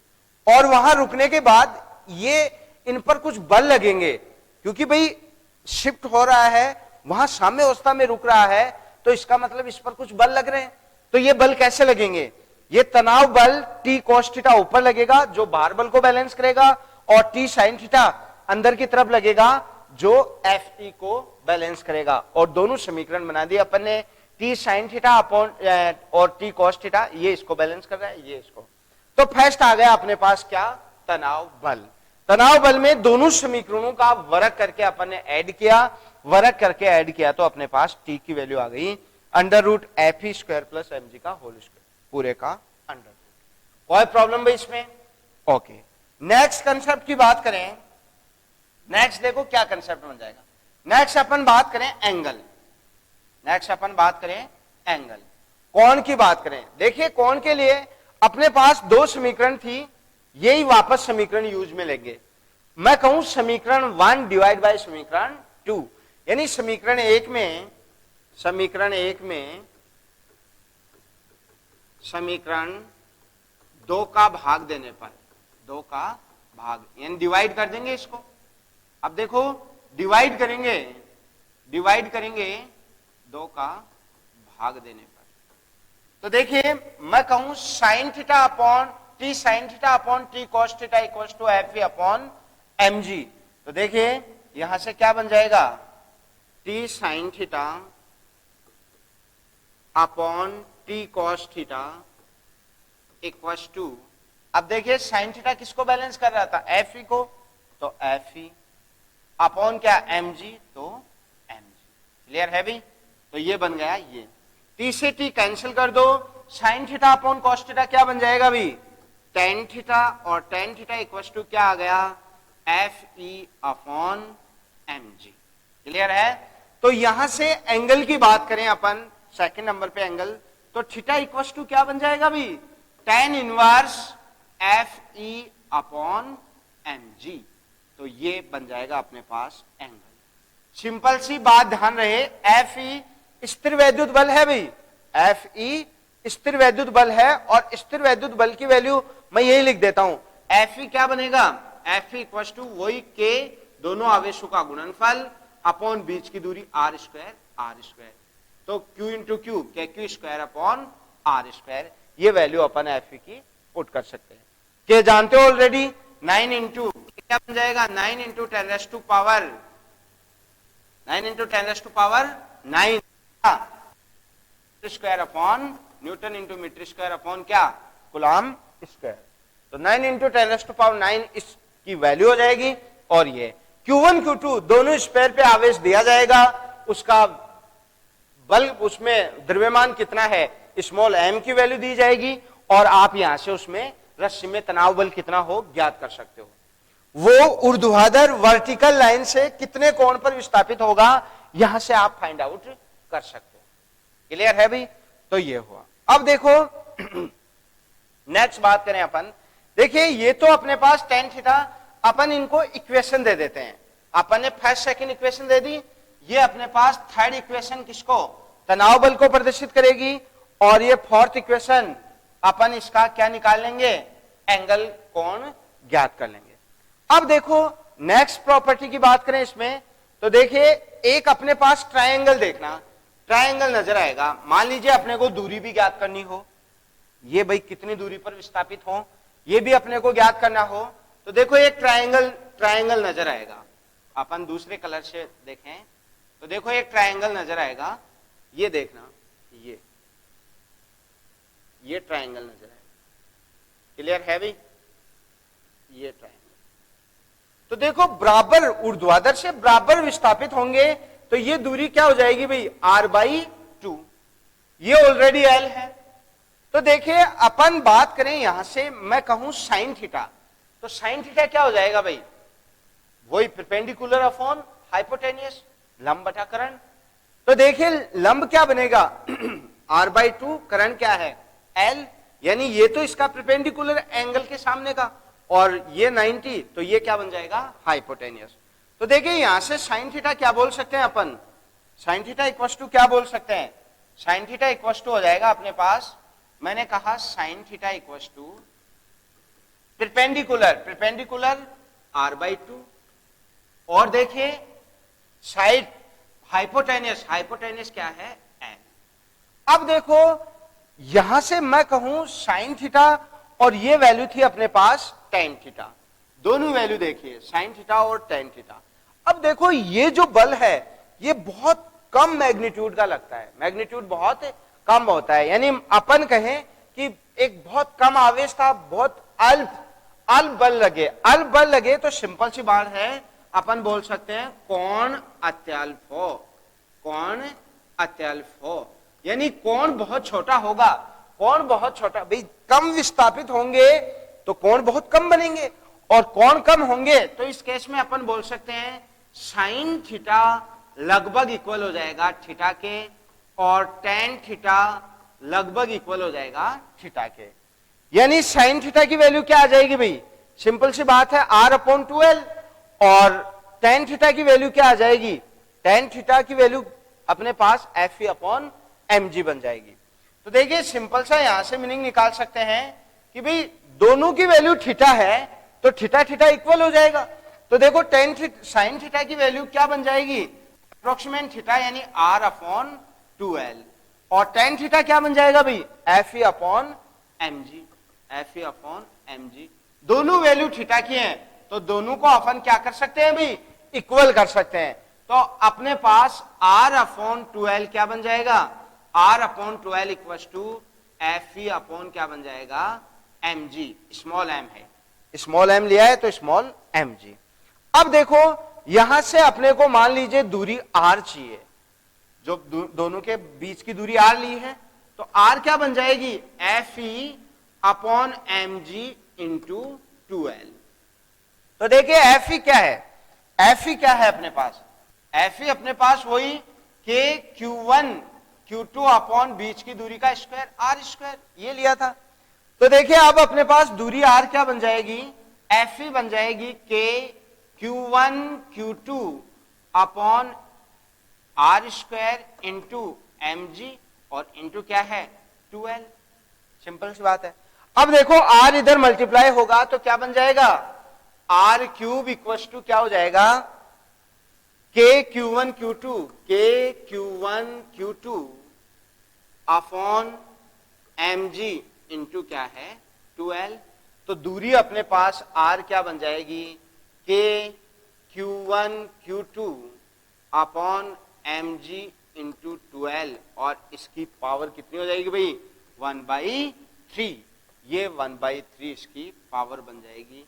और वहां रुकने के बाद ये इन पर कुछ बल लगेंगे, क्योंकि भाई शिफ्ट हो रहा है, वहां साम्य अवस्था में रुक रहा है, तो इसका मतलब इस पर कुछ बल लग रहे हैं। तो ये बल कैसे लगेंगे? ये तनाव बल टी कोस थीटा ऊपर लगेगा जो भार बल को बैलेंस करेगा, और टी साइन थीटा अंदर की तरफ लगेगा जो एफ ई को बैलेंस करेगा, और दोनों समीकरण बना दिए अपन ने, टी साइन थीटा अपॉन और टी कोस थीटा, ये इसको बैलेंस कर रहा है, ये इसको। तो फर्स्ट आ गया अपने पास क्या? तनाव बल। तनाव बल में दोनों समीकरणों का वर्ग करके अपन ने ऐड किया, वर्ग करके ऐड किया तो अपने पास टी की वैल्यू आ गई under root F E square plus M G का होल स्क्वायर, पूरे का अंडर रूट। कोई प्रॉब्लम भाई इसमें? ओके। नेक्स्ट कंसेप्ट की बात करें, नेक्स्ट देखो क्या कंसेप्ट बन जाएगा। नेक्स्ट अपन बात करें एंगल, नेक्स्ट अपन बात करें एंगल, कोण की बात करें। देखिए कोण के लिए अपने पास दो समीकरण थी, यही वापस समीकरण यूज में लेंगे। मैं कहूं समीकरण 1 डिवाइड बाय समीकरण 2, यानी समीकरण एक में समीकरण 2 का भाग देने पर 2 का भाग यानी डिवाइड कर देंगे इसको। अब देखो डिवाइड करेंगे 2 का भाग देने पर, तो देखिए मैं कहूं sine theta upon T sine theta upon T cos theta equals to F E upon M G. तो देखिए यहां से क्या बन जाएगा, T sine theta upon T cos theta equals to, अब देखिए साइन थीटा किसको बैलेंस कर रहा था, एफ ई को, तो एफ ई अपॉन क्या एम जी, तो एम जी। क्लियर है भी, तो ये बन गया, ये टी से टी कैंसिल कर दो, sine theta upon cos theta क्या बन जाएगा भी, टेन थीटा, और टेन थीटा इक्वल्स टू क्या आ गया, F E upon M G. Clear है, तो यहां से एंगल की बात करें अपन सेकंड नंबर पे एंगल, तो थीटा इक्वल्स टू क्या बन जाएगा भी, tan inverse F E upon M G. तो ये बन जाएगा अपने पास एंगल। सिंपल सी बात ध्यान रहे, एफ ई स्थिर वैद्युत बल है भाई, एफ ई स्थिर वैद्युत बल है, और स्थिर वैद्युत बल की वैल्यू मैं यही लिख देता हूं, एफ ई क्या बनेगा, एफ ई इक्वल टू वही के दोनों आवेशों का गुणनफल अपॉन बीच की दूरी आर स्क्वायर, तो Q into Q, K Q square upon r square, ये वैल्यू अपन एफ ई की पुट कर सकते हैं। के जानते हो ऑलरेडी, 9 इंटू क्या बन जाएगा, 9 into 10 raise to power 9 square upon newton into metre square upon क्या, कूलम्ब स्क्वायर। तो 9 इंटू 10 रेज़ टू पावर 9 इसकी वैल्यू हो जाएगी, और ये Q1 Q2 दोनों स्फीयर पे आवेश दिया जाएगा, उसका बल उसमें द्रव्यमान कितना है स्मॉल m की वैल्यू दी जाएगी, और आप यहां से उसमें रस्सी में तनाव बल कितना हो ज्ञात कर सकते हो। वो ऊर्ध्वाधर वर्टिकल लाइन से कितने कोण पर विस्थापित होगा यहां से आप फाइंड आउट कर सकते हो। क्लियर है भाई, तो ये हुआ। अब देखो नेक्स्ट बात करें अपन, देखिए ये तो अपने पास tan थीटा, अपन इनको इक्वेशन दे देते हैं, अपन ने फर्स्ट सेकंड इक्वेशन दे दी, ये अपने पास थर्ड इक्वेशन किसको, तनाव बल को प्रदर्शित करेगी, और ये फोर्थ इक्वेशन अपन इसका क्या निकाल लेंगे, एंगल कोण ज्ञात कर लेंगे। अब देखो नेक्स्ट प्रॉपर्टी की बात करें इसमें, तो देखिए एक अपने पास ट्रायंगल देखना, ट्रायंगल नजर आएगा, मान लीजिए अपने को दूरी भी ज्ञात करनी हो, ये भाई कितनी दूरी पर विस्थापित हो ये भी अपने को ज्ञात करना हो, तो देखो एक ट्रायंगल नजर आएगा, अपन दूसरे कलर से देखें तो देखो एक ट्रायंगल नजर आएगा, ये देखना, ये ट्रायंगल नजर आएगा। क्लियर है भाई, ये ट्रायंगल, तो देखो बराबर ऊर्ध्वाधर से बराबर विस्थापित होंगे, तो ये दूरी क्या हो जाएगी भाई, r/2, ये ऑलरेडी l है। तो देखिए अपन बात करें यहां से, मैं कहूं साइन थीटा, तो साइन थीटा क्या हो जाएगा भाई, वही परपेंडिकुलर अपॉन हाइपोटेनियस, लंब बटा करण। तो देखिए लंब क्या बनेगा r/2, करण क्या है l, यानी ये तो इसका परपेंडिकुलर एंगल के सामने का, और ये 90, तो ये क्या बन जाएगा हाइपोटेनियस। तो देखिए यहां से साइन थीटा क्या बोल सकते हैं अपन, साइन थीटा इक्वल टू क्या बोल सकते हैं, साइन थीटा इक्वल टू हो जाएगा अपने पास, मैंने कहा sine theta equal to perpendicular r/2, और देखिए साइड हाइपोटेनियस क्या है n। अब देखो यहां से मैं कहूं साइन थीटा, और ये वैल्यू थी अपने पास tan थीटा, दोनों वैल्यू देखिए साइन थीटा और tan थीटा। अब देखो ये जो बल है ये बहुत कम मैग्नीट्यूड का लगता है, मैग्नीट्यूड बहुत कम होता है, यानी अपन कहें कि एक बहुत कम आवेश था, बहुत अल्प बल लगे, तो सिंपल सी बात है अपन बोल सकते हैं कोण अत्यल्प हो, यानी कोण बहुत छोटा होगा, कोण बहुत छोटा भाई, कम विस्थापित होंगे तो कोण बहुत कम बनेंगे, और कोण कम होंगे तो इस केस में अपन बोल सकते हैं साइन थीटा लगभग इक्वल हो जाएगा थीटा के, और tan थीटा लगभग इक्वल हो जाएगा थीटा के, यानी साइन थीटा की वैल्यू क्या आ जाएगी भाई, सिंपल सी बात है r/2l, और टेन थीटा की वैल्यू क्या आ जाएगी, टेन थीटा की वैल्यू अपने पास F E upon M G बन जाएगी। तो देखिए सिंपल सा यहां से मीनिंग निकाल सकते हैं कि भाई दोनों की वैल्यू थीटा है तो थीटा थीटा इक्वल हो जाएगा। तो देखो टेन साइन थीटा की वैल्यू क्या बन जाएगी, अप्रोक्सीमेट थीटा यानी आर अपॉन 2l, और टेन थीटा क्या बन जाएगा भाई, F E upon M G, F E upon M G. दोनों वैल्यू थीटा की हैं तो दोनों को अपन क्या कर सकते हैं भाई, इक्वल कर सकते हैं। तो अपने पास आर अपॉन 2l क्या बन जाएगा, r upon 2l equal to F E upon क्या बन जाएगा, एम जी, स्मॉल एम है, स्मॉल एम लिया है तो स्मॉल एम जी। अब देखो यहां से अपने को मान लीजिए दूरी आर चाहिए, जो दोनों के बीच की दूरी आर ली है, तो आर क्या बन जाएगी, F E upon M G into 2l। तो देखिए एफ ई क्या है, एफ ई क्या है अपने पास, एफ ई अपने पास वही के Q1 Q2 अपॉन बीच की दूरी का स्क्वायर आर स्क्वायर, ये लिया था। तो देखिए अब अपने पास दूरी आर क्या बन जाएगी, एफ ई बन जाएगी K Q1 Q2 upon r square into M G, और इंटू क्या है 2l, सिंपल सी बात है। अब देखो आर इधर मल्टीप्लाई होगा तो क्या बन जाएगा, आर क्यूब इक्वल टू क्या हो जाएगा, के Q1 Q2, के Q1 Q2 upon M G into क्या है 2l। तो दूरी अपने पास आर क्या बन जाएगी, K Q1 Q2 upon M G into 2l, और इसकी पावर कितनी हो जाएगी भाई 1/3, ये 1/3 इसकी पावर बन जाएगी।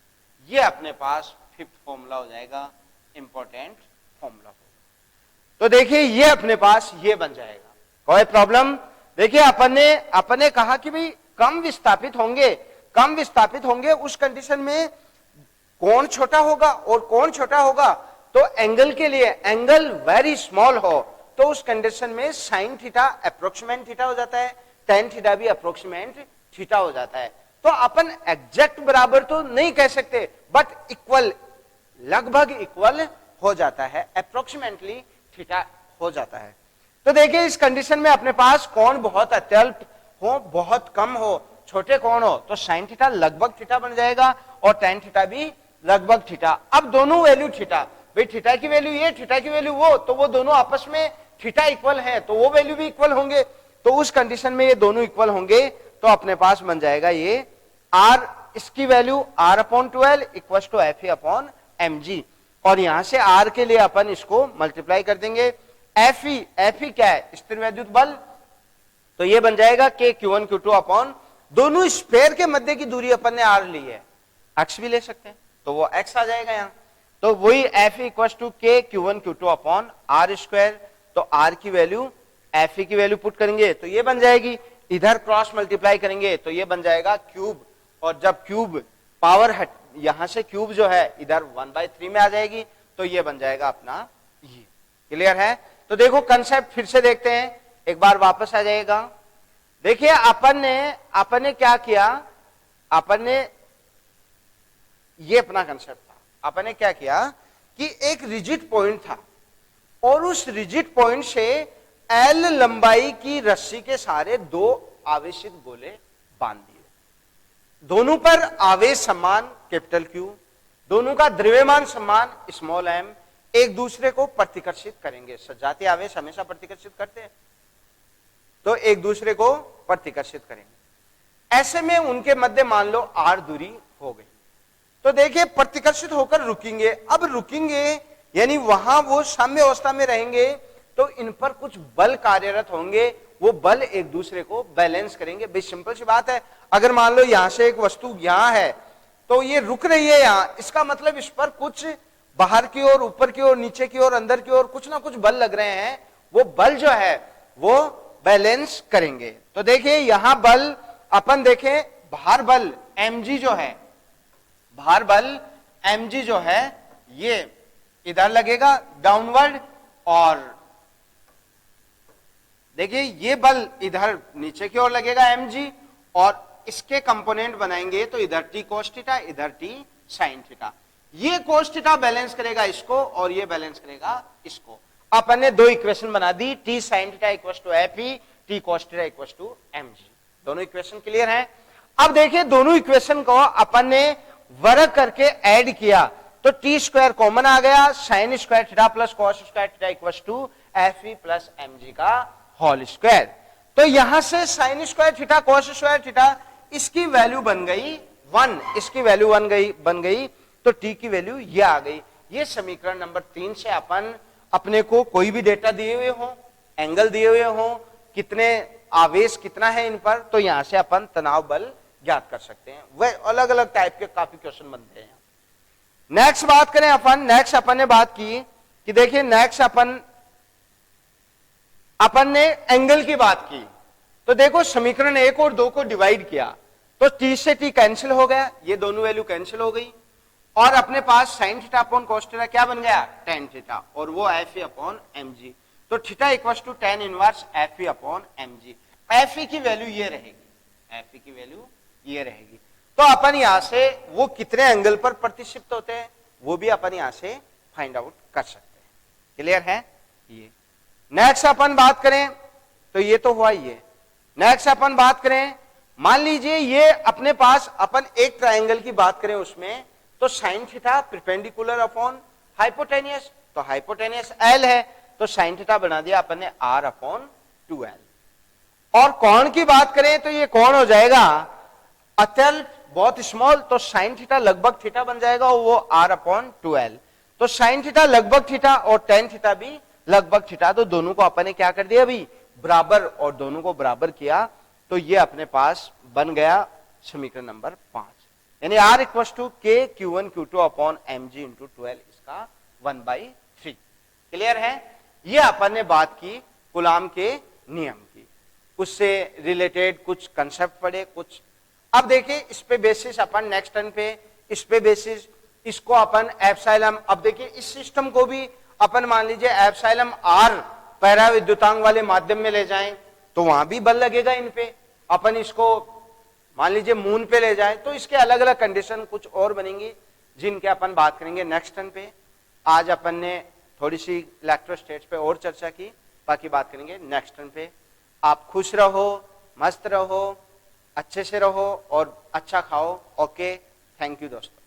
ये अपने पास फिफ्थ फॉर्मूला हो जाएगा, इंपॉर्टेंट फॉर्मूला होगा। तो देखिए ये अपने पास ये बन जाएगा, कोई प्रॉब्लम। देखिए अपन ने कहा कि भाई कम विस्थापित होंगे, कम विस्थापित होंगे उस कंडीशन में कौन छोटा होगा, और कौन छोटा होगा तो एंगल के लिए एंगल वेरी स्मॉल हो तो उस कंडीशन में साइन थीटा अप्रोक्सीमेट थीटा हो जाता है, टेन थीटा भी अप्रोक्सीमेट थीटा हो जाता है। तो अपन एग्जैक्ट बराबर तो नहीं कह सकते बट इक्वल, लगभग इक्वल हो जाता है, अप्रोक्सीमेटली थीटा हो जाता है। तो देखिए इस कंडीशन में अपने पास कोण बहुत अत्यल्प हो, बहुत कम हो, छोटे कोण हो तो साइन थीटा लगभग थीटा बन जाएगा और टेन थीटा भी लगभग थीटा। अब दोनों वैल्यू थीटा, भाई थीटा की वैल्यू ये, थीटा की वैल्यू वो, तो वो दोनों आपस में थीटा इक्वल है तो वो वैल्यू भी इक्वल होंगे। तो उस कंडीशन में ये दोनों इक्वल होंगे तो अपने पास बन जाएगा ये आर, इसकी value r upon 12 equal to F E upon M G, और यहां से आर के लिए अपन इसको मल्टीप्लाई कर देंगे। एफ ई क्या है, स्थिर वैद्युत बल, तो ये बन जाएगा के Q1 Q2 अपॉन, दोनों स्फेयर के मध्य की दूरी अपन ने आर ली है, एक्स भी ले सकते हैं तो वो एक्स आ जाएगा यहां। तो वही F E equal to K Q1 Q2 upon r square, तो आर की वैल्यू एफ ई की वैल्यू पुट करेंगे तो ये बन जाएगी, इधर क्रॉस मल्टीप्लाई करेंगे तो ये बन जाएगा क्यूब, और जब क्यूब पावर हट यहां से क्यूब जो है इधर 1/3 में आ जाएगी तो ये बन जाएगा अपना ये। क्लियर है? तो देखो कंसेप्ट फिर से देखते हैं, एक बार वापस आ जाएगा। देखिए अपन ने क्या किया, अपन ने ये अपना कंसेप्ट था, अपन ने क्या किया कि एक रिजिड पॉइंट था और उस रिजिड पॉइंट से एल लंबाई की रस्सी के सारे दो आवेशित गोले बांध दिए, दोनों पर आवेश समान कैपिटल क्यू, दोनों का द्रव्यमान समान स्मॉल एम, एक दूसरे को प्रतिकर्षित करेंगे। सजातीय आवेश हमेशा प्रतिकर्षित करते हैं तो एक दूसरे को प्रतिकर्षित करेंगे। ऐसे में उनके मध्य मान लो आर दूरी हो गई, तो देखिए प्रतिकर्षित होकर रुकेंगे। अब रुकेंगे यानी वहां वो साम्य अवस्था में रहेंगे तो इन पर कुछ बल कार्यरत होंगे, वो बल एक दूसरे को बैलेंस करेंगे। भाई सिंपल सी बात है, अगर मान लो यहां से एक वस्तु यहां है तो ये रुक रही है यहां, इसका मतलब इस पर कुछ बाहर की ओर, ऊपर की ओर, नीचे की ओर, अंदर की ओर कुछ ना कुछ बल लग रहे हैं, वो बल जो है वो बैलेंस करेंगे। तो देखिए यहां बल अपन देखें, भार बल mg जो है, भार बल mg जो है ये इधर लगेगा डाउनवर्ड, और देखिए ये बल इधर नीचे की ओर लगेगा mg, और इसके कंपोनेंट बनाएंगे तो इधर t cos थीटा, इधर t sin थीटा। ये cos थीटा बैलेंस करेगा इसको और ये बैलेंस करेगा इसको। अपन ने दो इक्वेशन बना दी, t sin theta equal to Fe, t cos theta equal to mg। दोनों इक्वेशन क्लियर है। अब देखिए दोनों इक्वेशन को अपन ने वर्ग करके ऐड किया तो टी स्क्वायर कॉमन आ गया, sine square theta plus cos square theta equal to Fe plus mg का होल स्क्वायर। तो यहां से sine square theta cos square theta इसकी वैल्यू बन गई 1, इसकी वैल्यू बन गई तो t की वैल्यू ये आ गई। ये समीकरण नंबर 3 से अपन अपने को कोई भी डेटा दिए हुए हो, एंगल दिए हुए हो, कितने आवेश कितना है इन पर, तो यहां से अपन तनाव बल ज्ञात कर सकते हैं। वह अलग अलग टाइप के काफी क्वेश्चन बनते हैं। नेक्स्ट बात करें अपन, नेक्स्ट अपन ने बात की कि देखिए नेक्स्ट अपन ने एंगल की बात की। तो देखो समीकरण 1 और 2 को डिवाइड किया तो t से t कैंसिल हो गया, ये दोनों वैल्यू कैंसिल हो गई और अपने पास sine theta upon cos theta क्या बन गया, tan थीटा, और वो Fe अपॉन mg। तो theta equal to tan inverse Fe upon mg। Fe की वैल्यू ये रहेगी, Fe की वैल्यू ये रहेगी। तो अपन यहां से वो कितने एंगल पर प्रतिक्षिप्त होते हैं वो भी अपन यहां से फाइंड आउट कर सकते हैं। क्लियर है ये। नेक्स्ट अपन बात करें तो ये तो हुआ ही है। नेक्स्ट अपन बात करें, मान लीजिए ये अपने पास अपन एक ट्रायंगल की बात करें उसमें तो sine theta perpendicular upon hypotenuse, तो हाइपोटेनियस L है तो साइन थीटा बना दिया अपन ने R अपॉन 2L। और कोण की बात करें तो ये कोण हो जाएगा अत्यल्प बहुत स्मॉल, तो साइन थीटा लगभग थीटा बन जाएगा और वो R अपॉन 2L। तो साइन थीटा लगभग थीटा और टेन थीटा भी लगभग थीटा, तो दोनों को अपन ने क्या कर दिया अभी बराबर, और दोनों को बराबर किया तो ये अपने पास बन गया समीकरण नंबर 5, यानी R equal to K Q1 Q2 upon mg into 12 इसका 1/3। क्लियर है। ये अपन ने बात की कूलाम के नियम की, उससे रिलेटेड कुछ कंसेप्ट पढ़े कुछ। अब देखिए इस पे बेसिस अपन नेक्स्ट टर्न पे, इस पे बेसिस इसको अपन एप्सिलॉन, अब देखिए इस सिस्टम को भी अपन मान लीजिए एप्सिलॉन R पैरा विद्युतांक वाले माध्यम में ले जाएं तो वहां भी बल लगेगा इन पे। अपन इसको मान लीजिए मून पे ले जाएं तो इसके अलग अलग कंडीशन कुछ और बनेंगी जिनके अपन बात करेंगे नेक्स्ट टर्न पे। आज अपन ने थोड़ी सी इलेक्ट्रोस्टैटिक्स पे और चर्चा की, बाकी बात करेंगे नेक्स्ट टर्न पे। आप खुश रहो, मस्त रहो, अच्छे से रहो और अच्छा खाओ। ओके, थैंक यू दोस्तों।